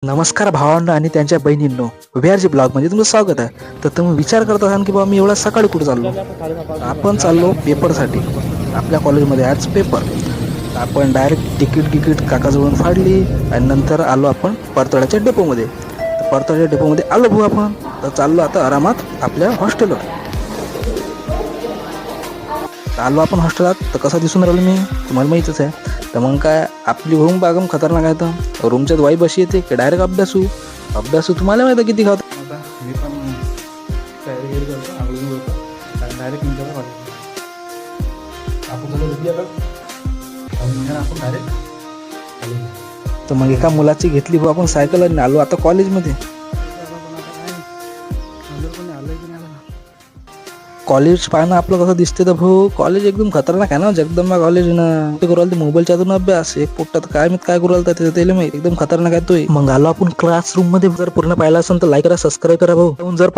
नमस्कार भावांनो आणि त्यांच्या बहिणींनो, व्हीआरजी ब्लॉग मध्ये तुमचं स्वागत आहे. तर तुम्ही विचार करत असाल की बाबा मी एवढा सकाळी कुठे चाललो. आपण चाललो पेपरसाठी. आपल्या कॉलेजमध्ये आज पेपर. आपण डायरेक्ट तिकीट काकाजवळून फाडली आणि नंतर आलो आपण परतवाड्याच्या डेपोमध्ये. परतवाड्याच्या डेपोमध्ये आलो भाऊ आपण. तर चाललो आता आरामात आपल्या हॉस्टेलवर. आलो आपण हॉस्टेलात. तर कसा दिसून राहिलो मी तुम्हाला माहीतच आहे. तर मग काय आपली रूम बागम खतरनाक आहे. तर रूमच्यात वाईब अशी येते की डायरेक्ट अभ्यासू तुम्हाला माहिती किती खात. मी पण तयारी करतो आंघोळी करतो डायरेक्ट निघाला आपण डायरेक्ट. तर मग एका मुलाची घेतली भाऊ आपण सायकल आणि आलो आता कॉलेजमध्ये. कॉलेज पाहणं आपलं कसं दिसते तर भाऊ कॉलेज एकदम खतरनाक आहे ना. जगदंबा कॉलेज ना ते करू राहिलं मोबाईलच्या हातून अभ्यास. एक पोट्टात काय माहित काय करू राहिलं त्याचं त्याला माहित. एकदम खतरनाक आहे तो. मग आलो आपण क्लासरूम मध्ये. जर पूर्ण पाहिला असेल तर लाईक करा सबस्क्राईब करा भाऊ. जर